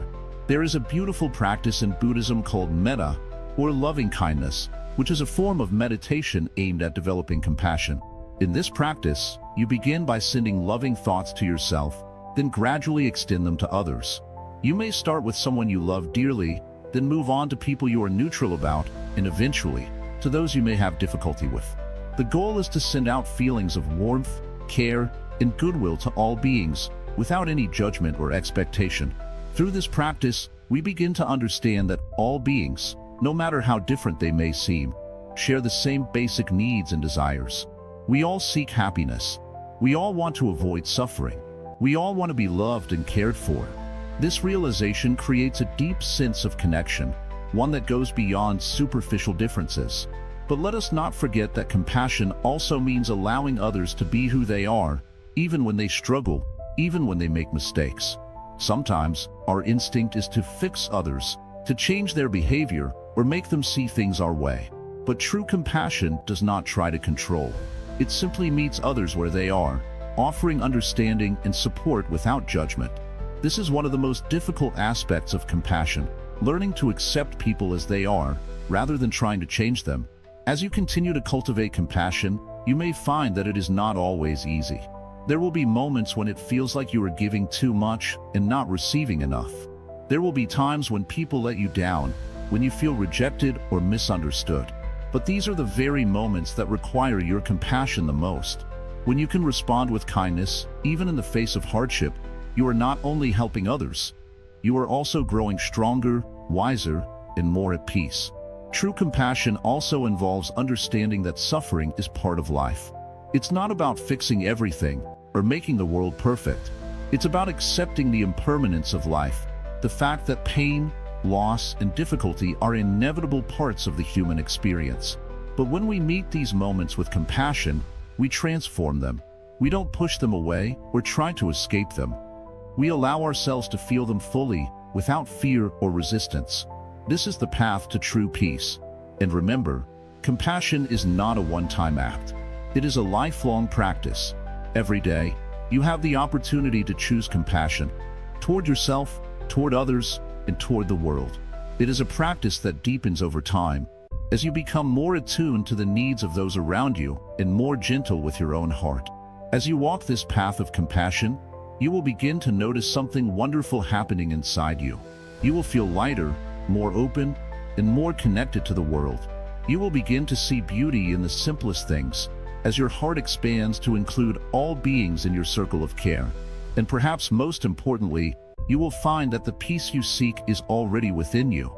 There is a beautiful practice in Buddhism called metta, or loving kindness, which is a form of meditation aimed at developing compassion. In this practice, you begin by sending loving thoughts to yourself, then gradually extend them to others. You may start with someone you love dearly, then move on to people you are neutral about, and eventually, to those you may have difficulty with. The goal is to send out feelings of warmth, care, and goodwill to all beings, without any judgment or expectation. Through this practice, we begin to understand that all beings, no matter how different they may seem, share the same basic needs and desires. We all seek happiness. We all want to avoid suffering. We all want to be loved and cared for. This realization creates a deep sense of connection, one that goes beyond superficial differences. But let us not forget that compassion also means allowing others to be who they are, even when they struggle, even when they make mistakes. Sometimes, our instinct is to fix others, to change their behavior, or make them see things our way. But true compassion does not try to control. It simply meets others where they are, offering understanding and support without judgment. This is one of the most difficult aspects of compassion. learning to accept people as they are, rather than trying to change them. As you continue to cultivate compassion, you may find that it is not always easy. There will be moments when it feels like you are giving too much and not receiving enough. There will be times when people let you down, when you feel rejected or misunderstood. But these are the very moments that require your compassion the most. When you can respond with kindness, even in the face of hardship, you are not only helping others, you are also growing stronger, wiser, and more at peace. True compassion also involves understanding that suffering is part of life. It's not about fixing everything or making the world perfect. It's about accepting the impermanence of life, the fact that pain, loss, and difficulty are inevitable parts of the human experience. But when we meet these moments with compassion, we transform them. We don't push them away or try to escape them. We allow ourselves to feel them fully, without fear or resistance. This is the path to true peace. And remember, compassion is not a one-time act. It is a lifelong practice. Every day, you have the opportunity to choose compassion toward yourself, toward others, and toward the world. It is a practice that deepens over time, as you become more attuned to the needs of those around you and more gentle with your own heart. As you walk this path of compassion, you will begin to notice something wonderful happening inside you. You will feel lighter, more open, and more connected to the world. You will begin to see beauty in the simplest things, as your heart expands to include all beings in your circle of care. And perhaps most importantly, you will find that the peace you seek is already within you.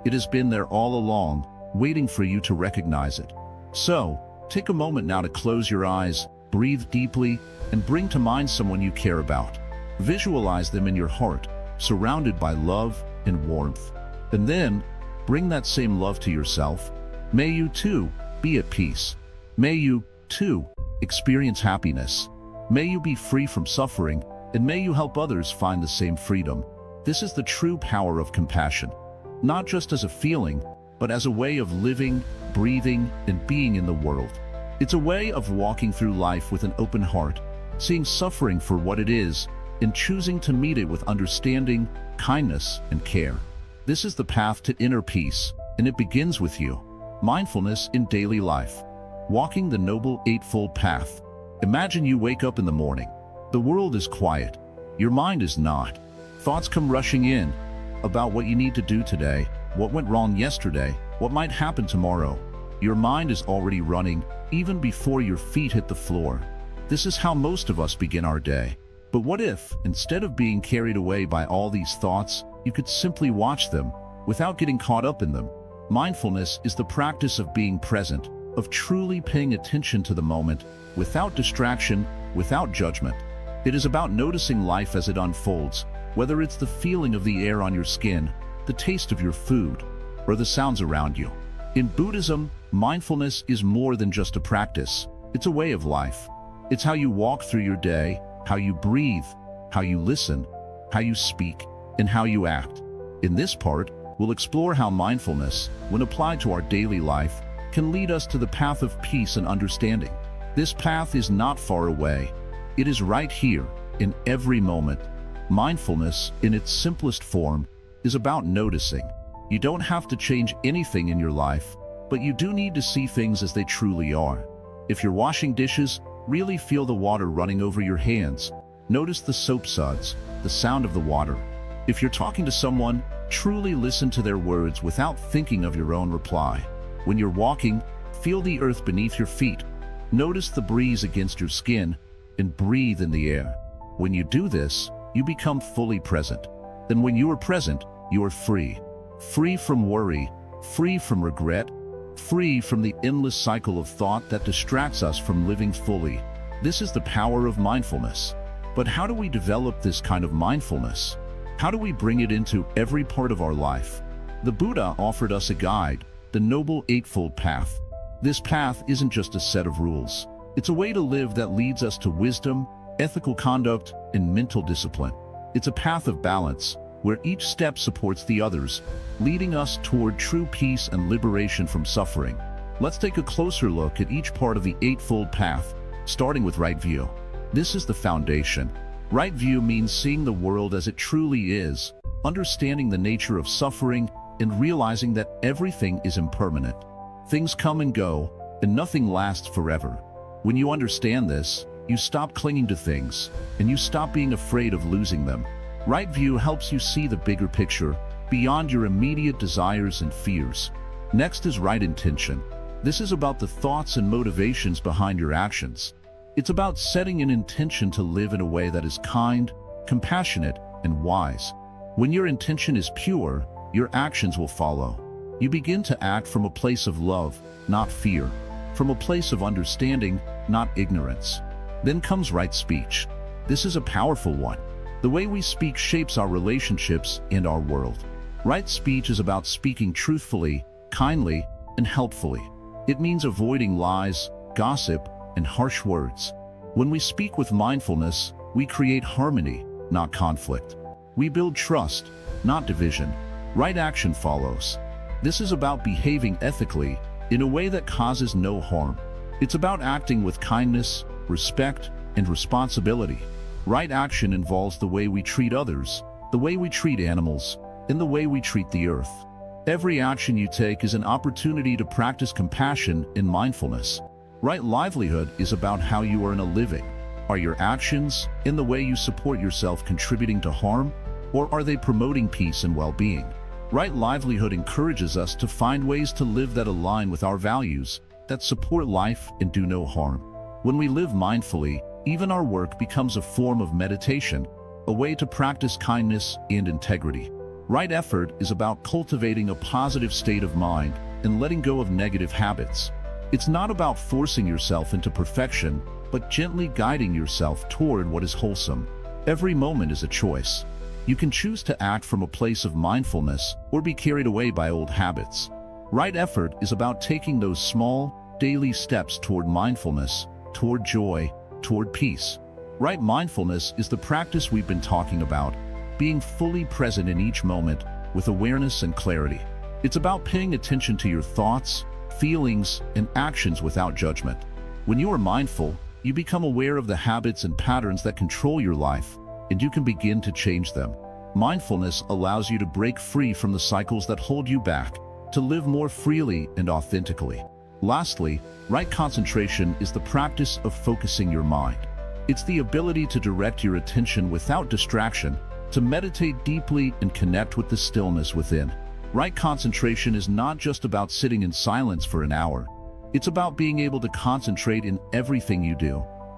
It has been there all along, waiting for you to recognize it. So, take a moment now to close your eyes, breathe deeply, and bring to mind someone you care about. Visualize them in your heart, surrounded by love and warmth. And then, bring that same love to yourself. May you too be at peace. May you too experience happiness. May you be free from suffering, and may you help others find the same freedom. This is the true power of compassion, not just as a feeling, but as a way of living, breathing, and being in the world. It's a way of walking through life with an open heart, seeing suffering for what it is, and choosing to meet it with understanding, kindness, and care. This is the path to inner peace, and it begins with you. Mindfulness in daily life. Walking the Noble Eightfold Path. Imagine you wake up in the morning. The world is quiet. Your mind is not. Thoughts come rushing in about what you need to do today, what went wrong yesterday, what might happen tomorrow. Your mind is already running, even before your feet hit the floor. This is how most of us begin our day. But what if, instead of being carried away by all these thoughts, you could simply watch them, without getting caught up in them? Mindfulness is the practice of being present, of truly paying attention to the moment, without distraction, without judgment. It is about noticing life as it unfolds, whether it's the feeling of the air on your skin, the taste of your food, or the sounds around you. In Buddhism, mindfulness is more than just a practice. It's a way of life. It's how you walk through your day, how you breathe, how you listen, how you speak, and how you act. In this part, we'll explore how mindfulness, when applied to our daily life, can lead us to the path of peace and understanding. This path is not far away. It is right here, in every moment. Mindfulness, in its simplest form, is about noticing. You don't have to change anything in your life, but you do need to see things as they truly are. If you're washing dishes, really feel the water running over your hands. Notice the soap suds, the sound of the water. If you're talking to someone, truly listen to their words without thinking of your own reply. When you're walking, feel the earth beneath your feet. Notice the breeze against your skin, and breathe in the air. When you do this, you become fully present. Then when you are present, you are free. Free from worry, free from regret, free from the endless cycle of thought that distracts us from living fully. This is the power of mindfulness. But how do we develop this kind of mindfulness? How do we bring it into every part of our life? The Buddha offered us a guide, the Noble Eightfold Path. This path isn't just a set of rules. It's a way to live that leads us to wisdom, ethical conduct, and mental discipline. It's a path of balance, where each step supports the others, leading us toward true peace and liberation from suffering. Let's take a closer look at each part of the Eightfold Path, starting with right view. This is the foundation. Right view means seeing the world as it truly is, understanding the nature of suffering, and realizing that everything is impermanent. Things come and go, and nothing lasts forever. When you understand this, you stop clinging to things, and you stop being afraid of losing them. Right view helps you see the bigger picture, beyond your immediate desires and fears. Next is right intention. This is about the thoughts and motivations behind your actions. It's about setting an intention to live in a way that is kind, compassionate, and wise. When your intention is pure, your actions will follow. You begin to act from a place of love, not fear, from a place of understanding, not ignorance. Then comes right speech. This is a powerful one. The way we speak shapes our relationships and our world. Right speech is about speaking truthfully, kindly, and helpfully. It means avoiding lies, gossip, and harsh words. When we speak with mindfulness, we create harmony, not conflict. We build trust, not division. Right action follows. This is about behaving ethically in a way that causes no harm. It's about acting with kindness, respect, and responsibility. Right action involves the way we treat others, the way we treat animals, and the way we treat the earth. Every action you take is an opportunity to practice compassion and mindfulness. Right livelihood is about how you earn a living. Are your actions, in the way you support yourself, contributing to harm, or are they promoting peace and well-being? Right livelihood encourages us to find ways to live that align with our values, that support life and do no harm. When we live mindfully, even our work becomes a form of meditation, a way to practice kindness and integrity. Right effort is about cultivating a positive state of mind and letting go of negative habits. It's not about forcing yourself into perfection, but gently guiding yourself toward what is wholesome. Every moment is a choice. You can choose to act from a place of mindfulness or be carried away by old habits. Right effort is about taking those small, daily steps toward mindfulness, toward joy, toward peace. Right mindfulness is the practice we've been talking about, being fully present in each moment with awareness and clarity. It's about paying attention to your thoughts, feelings, and actions without judgment. When you are mindful, you become aware of the habits and patterns that control your life, and you can begin to change them. Mindfulness allows you to break free from the cycles that hold you back, to live more freely and authentically. Lastly, right concentration is the practice of focusing your mind. It's the ability to direct your attention without distraction, to meditate deeply and connect with the stillness within. Right concentration is not just about sitting in silence for an hour. It's about being able to concentrate in everything you do,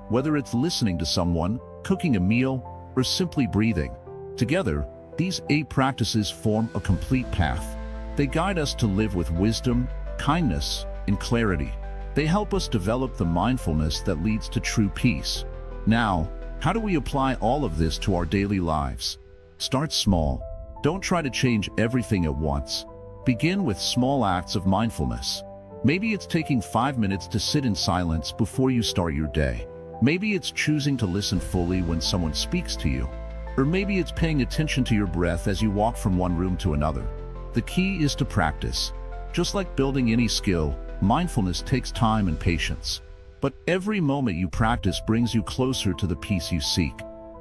whether it's listening to someone, cooking a meal, or simply breathing. Together, these 8 practices form a complete path. They guide us to live with wisdom, kindness, and clarity. They help us develop the mindfulness that leads to true peace. Now, how do we apply all of this to our daily lives? Start small. Don't try to change everything at once. Begin with small acts of mindfulness. Maybe it's taking 5 minutes to sit in silence before you start your day. Maybe it's choosing to listen fully when someone speaks to you. Or maybe it's paying attention to your breath as you walk from one room to another. The key is to practice. Just like building any skill, mindfulness takes time and patience. But every moment you practice brings you closer to the peace you seek.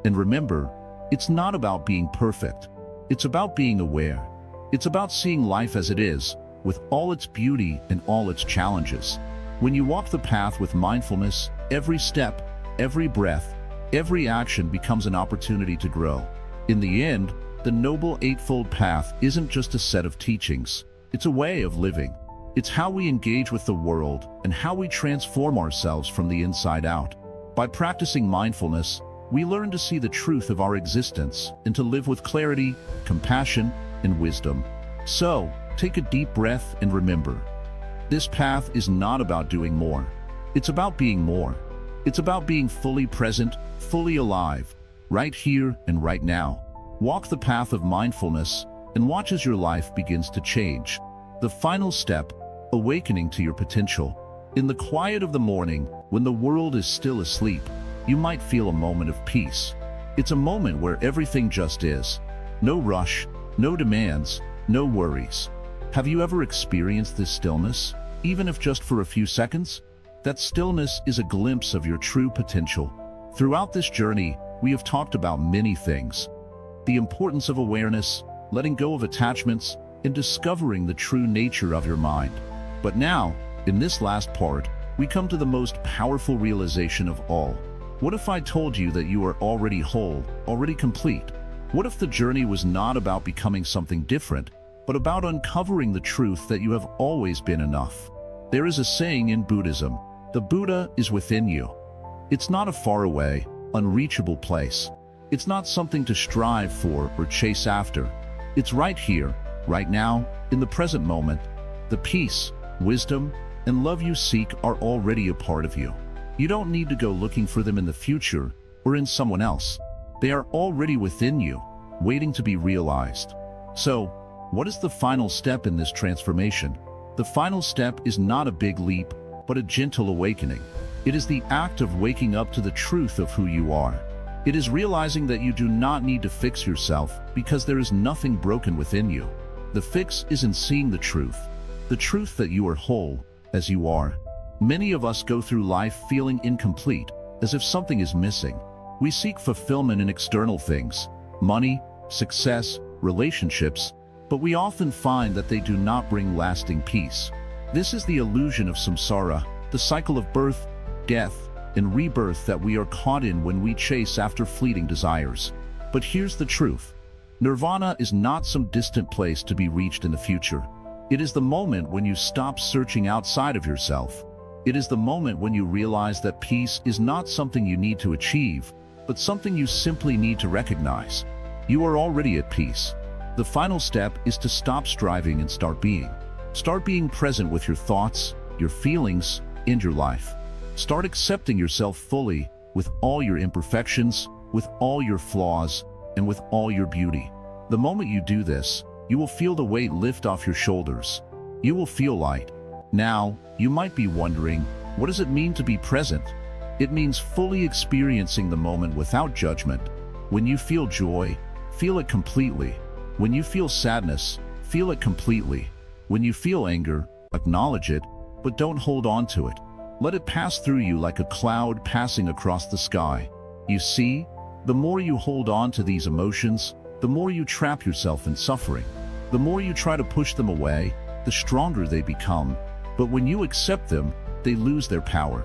And remember, it's not about being perfect. It's about being aware. It's about seeing life as it is, with all its beauty and all its challenges. When you walk the path with mindfulness, every step, every breath, every action becomes an opportunity to grow. In the end, the Noble Eightfold Path isn't just a set of teachings. It's a way of living. It's how we engage with the world and how we transform ourselves from the inside out. By practicing mindfulness, we learn to see the truth of our existence and to live with clarity, compassion, and wisdom. So, take a deep breath and remember, this path is not about doing more. It's about being more. It's about being fully present, fully alive, right here and right now. Walk the path of mindfulness and watch as your life begins to change. The final step, awakening to your potential. In the quiet of the morning, when the world is still asleep, you might feel a moment of peace. It's a moment where everything just is. No rush, no demands, no worries. Have you ever experienced this stillness, even if just for a few seconds? That stillness is a glimpse of your true potential. Throughout this journey, we have talked about many things. The importance of awareness, letting go of attachments, and discovering the true nature of your mind. But now, in this last part, we come to the most powerful realization of all. What if I told you that you are already whole, already complete? What if the journey was not about becoming something different, but about uncovering the truth that you have always been enough? There is a saying in Buddhism, the Buddha is within you. It's not a faraway, unreachable place. It's not something to strive for or chase after. It's right here, right now, in the present moment. The peace, wisdom, and love you seek are already a part of you. You don't need to go looking for them in the future or in someone else. They are already within you, waiting to be realized. So, what is the final step in this transformation? The final step is not a big leap, but a gentle awakening. It is the act of waking up to the truth of who you are. It is realizing that you do not need to fix yourself because there is nothing broken within you. The fix is in seeing the truth that you are whole as you are. Many of us go through life feeling incomplete, as if something is missing. We seek fulfillment in external things, money, success, relationships, but we often find that they do not bring lasting peace. This is the illusion of samsara, the cycle of birth, death, and rebirth that we are caught in when we chase after fleeting desires. But here's the truth. Nirvana is not some distant place to be reached in the future. It is the moment when you stop searching outside of yourself. It is the moment when you realize that peace is not something you need to achieve, but something you simply need to recognize. You are already at peace. The final step is to stop striving and start being. Start being present with your thoughts, your feelings, and your life. Start accepting yourself fully, with all your imperfections, with all your flaws, and with all your beauty. The moment you do this, you will feel the weight lift off your shoulders. You will feel light. Now, you might be wondering, what does it mean to be present? It means fully experiencing the moment without judgment. When you feel joy, feel it completely. When you feel sadness, feel it completely. When you feel anger, acknowledge it, but don't hold on to it. Let it pass through you like a cloud passing across the sky. You see, the more you hold on to these emotions, the more you trap yourself in suffering. The more you try to push them away, the stronger they become. But when you accept them, they lose their power.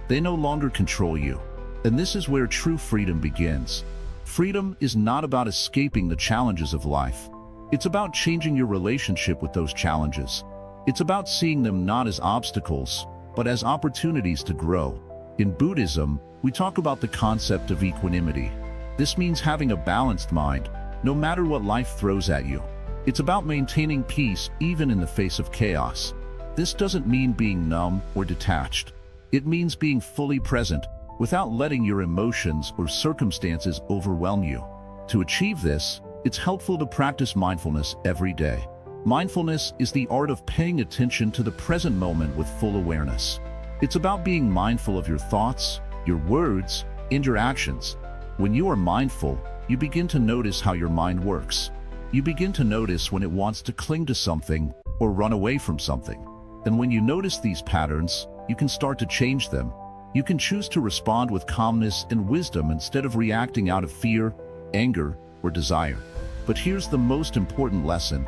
They no longer control you. And this is where true freedom begins. Freedom is not about escaping the challenges of life. It's about changing your relationship with those challenges. It's about seeing them not as obstacles, but as opportunities to grow. In Buddhism, we talk about the concept of equanimity. This means having a balanced mind, no matter what life throws at you. It's about maintaining peace even in the face of chaos. This doesn't mean being numb or detached. It means being fully present, without letting your emotions or circumstances overwhelm you. To achieve this, it's helpful to practice mindfulness every day. Mindfulness is the art of paying attention to the present moment with full awareness. It's about being mindful of your thoughts, your words, and your actions. When you are mindful, you begin to notice how your mind works. You begin to notice when it wants to cling to something or run away from something. And when you notice these patterns, you can start to change them. You can choose to respond with calmness and wisdom instead of reacting out of fear, anger, or desire. But here's the most important lesson.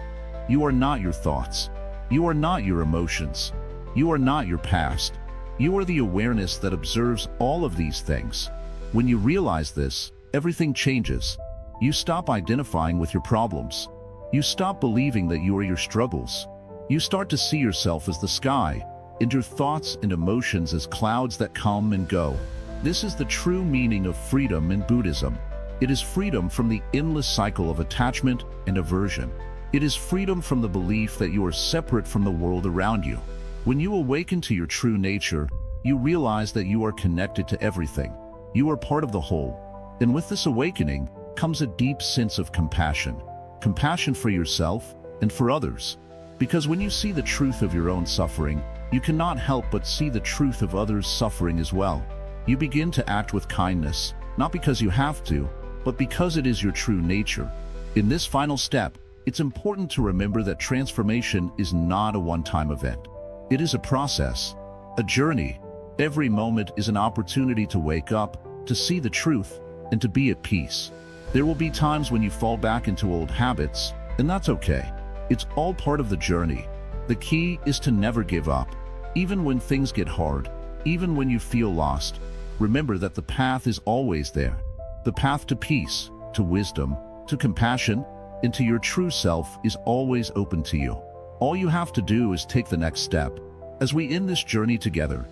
You are not your thoughts. You are not your emotions. You are not your past. You are the awareness that observes all of these things. When you realize this, everything changes. You stop identifying with your problems. You stop believing that you are your struggles. You start to see yourself as the sky, and your thoughts and emotions as clouds that come and go. This is the true meaning of freedom in Buddhism. It is freedom from the endless cycle of attachment and aversion. It is freedom from the belief that you are separate from the world around you. When you awaken to your true nature, you realize that you are connected to everything. You are part of the whole. And with this awakening comes a deep sense of compassion. Compassion for yourself and for others. Because when you see the truth of your own suffering, you cannot help but see the truth of others' suffering as well. You begin to act with kindness, not because you have to, but because it is your true nature. In this final step, it's important to remember that transformation is not a one-time event. It is a process, a journey. Every moment is an opportunity to wake up, to see the truth, and to be at peace. There will be times when you fall back into old habits, and that's okay. It's all part of the journey. The key is to never give up. Even when things get hard, even when you feel lost, remember that the path is always there. The path to peace, to wisdom, to compassion, and to your true self is always open to you. All you have to do is take the next step. As we end this journey together,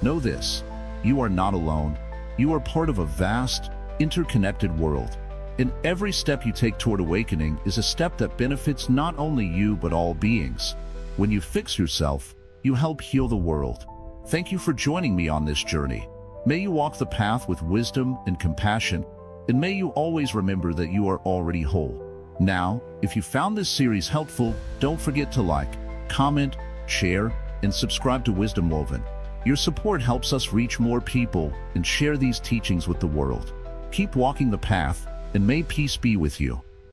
know this: you are not alone. You are part of a vast, interconnected world. And every step you take toward awakening is a step that benefits not only you but all beings. When you fix yourself, you help heal the world. Thank you for joining me on this journey. May you walk the path with wisdom and compassion, and may you always remember that you are already whole. Now, if you found this series helpful, don't forget to like, comment, share, and subscribe to Wisdom Woven. Your support helps us reach more people and share these teachings with the world. Keep walking the path, and may peace be with you.